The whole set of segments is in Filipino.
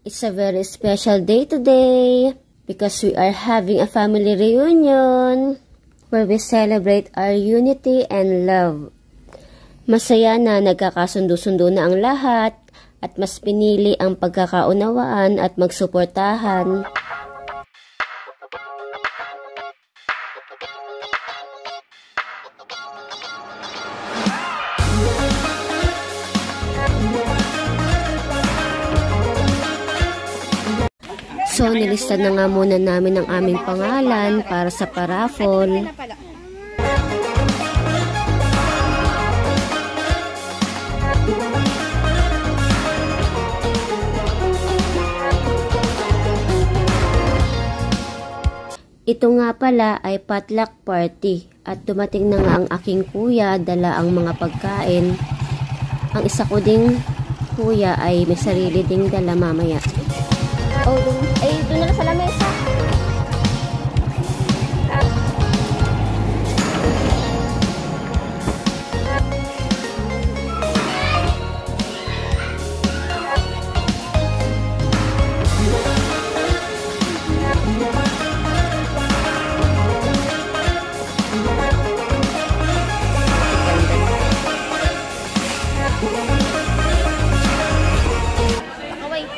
It's a very special day today because we are having a family reunion where we celebrate our unity and love. Masaya na nagkakasundo-sundo na ang lahat at mas pinili ang pagkakaunawaan at magsuportahan. So, nilista na nga muna namin ang aming pangalan para sa paraffle. Ito nga pala ay potluck party at dumating na nga ang aking kuya, dala ang mga pagkain. Ang isa ko ding kuya ay may sarili ding dala mamaya. Oh, doon na sa lamesa.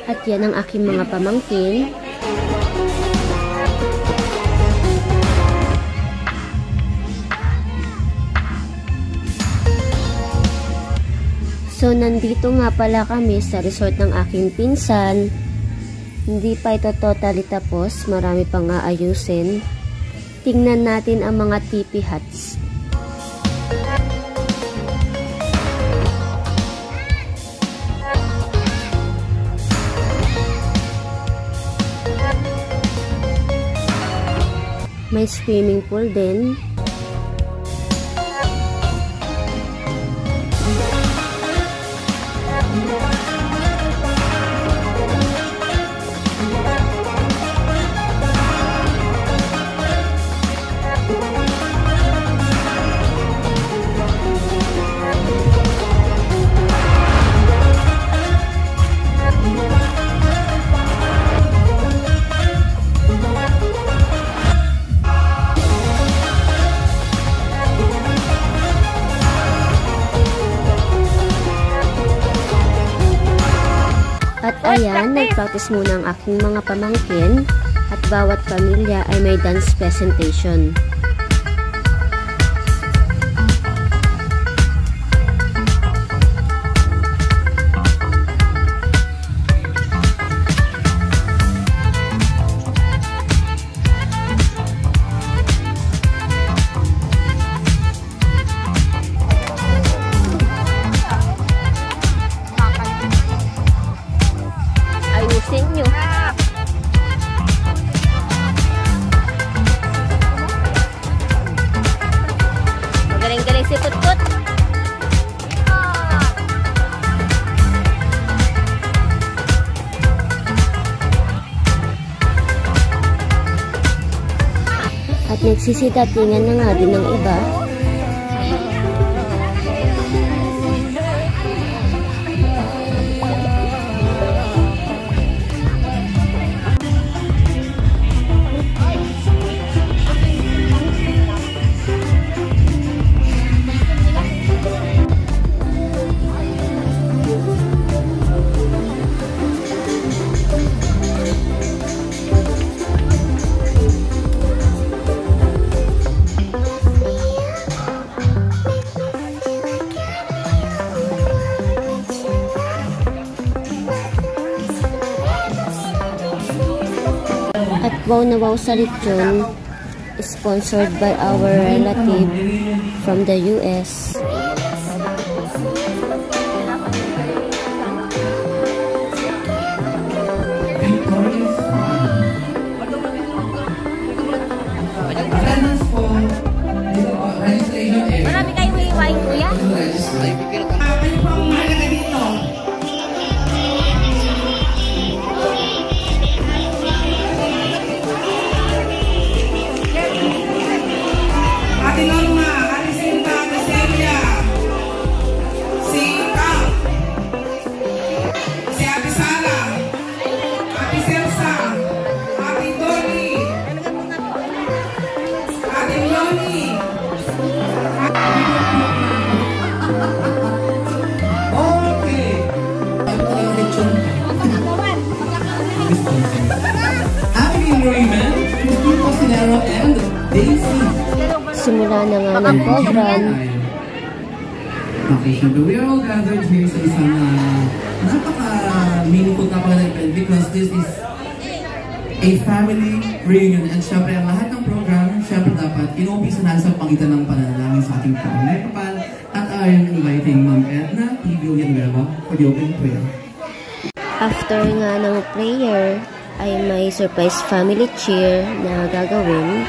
At yan ang aking mga pamangkin. So, nandito nga pala kami sa resort ng aking pinsan. Hindi pa ito totally tapos. Marami pang aayusin. Tingnan natin ang mga tipi huts. May swimming pool din. At ayan, nag-practice muna ang aking mga pamangkin at bawat pamilya ay may dance presentation. Nyo. Magaling-galing si Putput. At nagsisidatingan na nga din ng iba. At wow na wow sa lechon, sponsored by our relative from the US. Marami kayong iiwain, kuya? Ano pang mahalaga dito? Ate Norma, Ate Sinta, Ate Celia. Mami! Okay! Happy Raymond, Christine Cosinero, and Daisy. Simula na nga ng program. Okay, syempre, we are all gathered here sa isang napaka-meaningful na pala event because this is a family reunion. And syempre, ang lahat ng program, syempre dapat inuumpisa na sa pagitan ng pananalangin sa ating taong may kapal. At I am inviting Ma'am Edna P. Villanueva for the opening prayer. After nga ng prayer, ay may surprise family cheer na gagawin.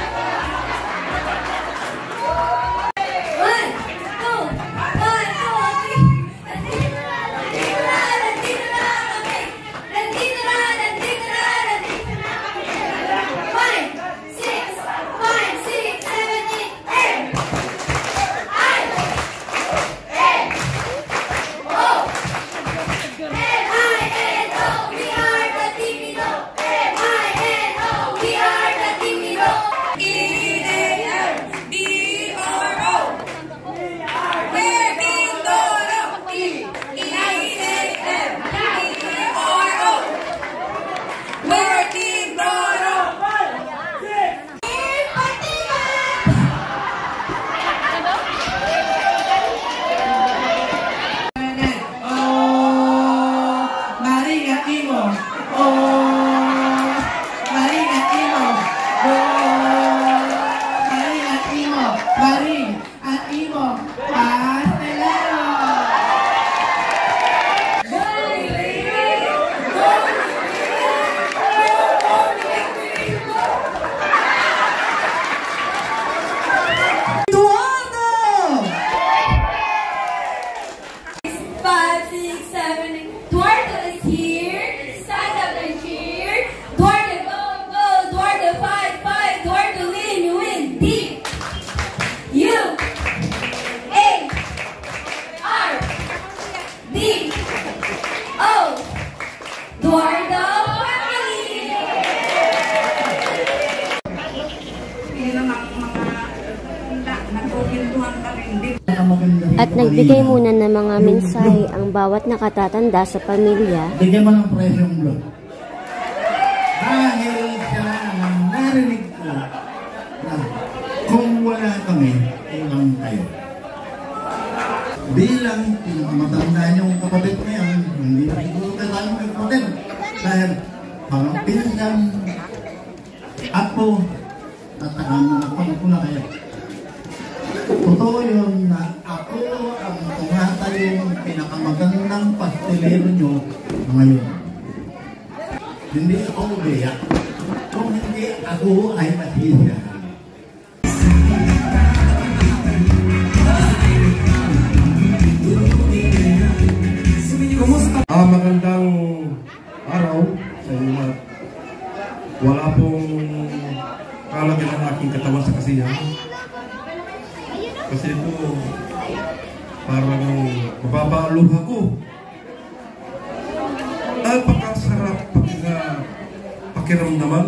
At nagbigay muna ng mga mensahe ang bawat nakatatanda sa pamilya. Bigyan mo ng presyong blog. Dahil siya nang narinig ko na kung wala kami, ilang kayo. Bilang pinakamatanda niyong kapatid na yan, hindi na siguro kailangan mag-kapatid. Dahil parang pinagdang ako at nakapag ko na kayo. Totoo yun na ako ang tumatayong pinakamagandang pastelero nyo ngayon. Hindi ako umiyak. Kung hindi ako ay masisya. Kumusta? Magandang araw sa inyo lahat. Wala pong kalagyan ng aking katawan sa kasiyahan. Kasi ito, parang mababa ang luha ko. Napakasarap pakiramdaman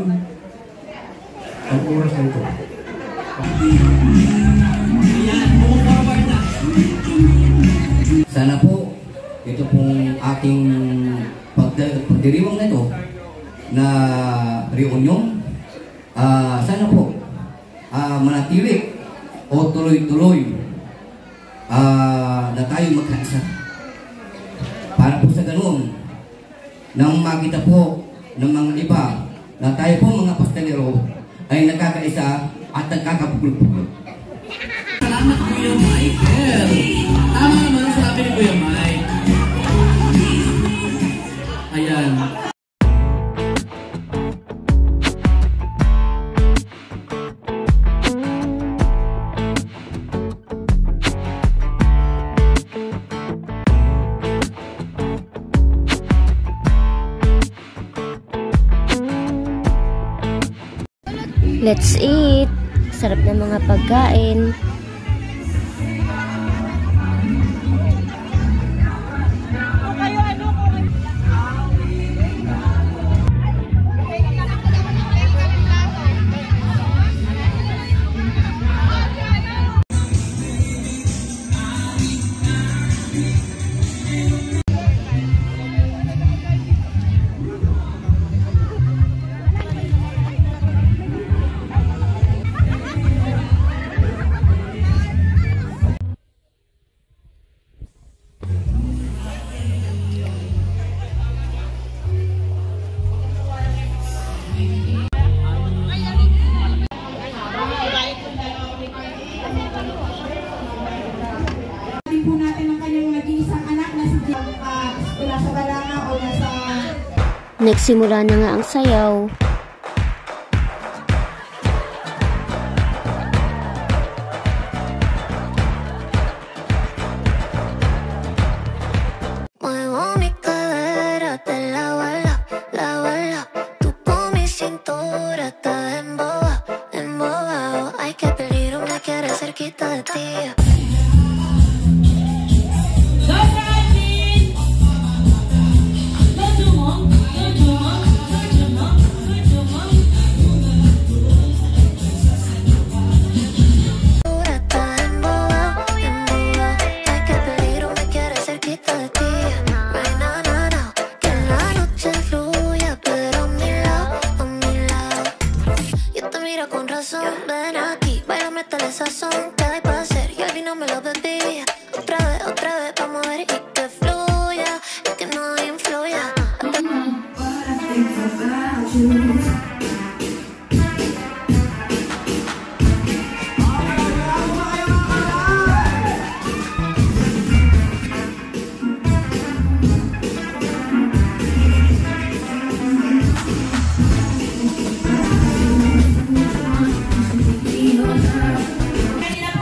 ang oras na ito. Sana po, ito pong ating pagdiriwang na ito na reunion, sana po manatili o tuloy-tuloy na tayo magkaisa. Para po sa ganoon, nang makita po ng mga iba na tayo po mga pastelero ay nagkakaisa at nagkakapugul-pugul. Salamat Kuya Michael! Tama naman ang sabi ni Kuya Mike. Ayan. Let's eat! Sarap ng mga pagkain. nasa balanga o nasa... Nagsimula na nga ang sayaw.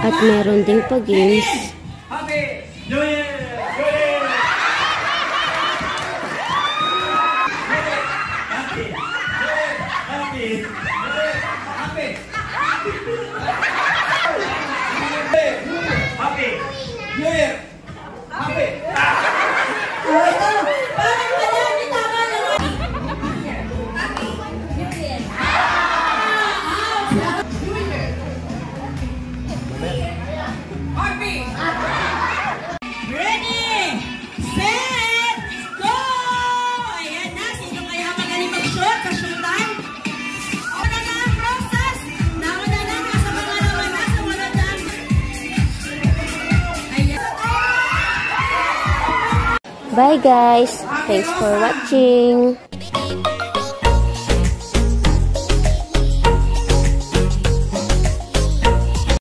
At meron ding pa-games. Happy New Year! Bye guys! Thanks for watching!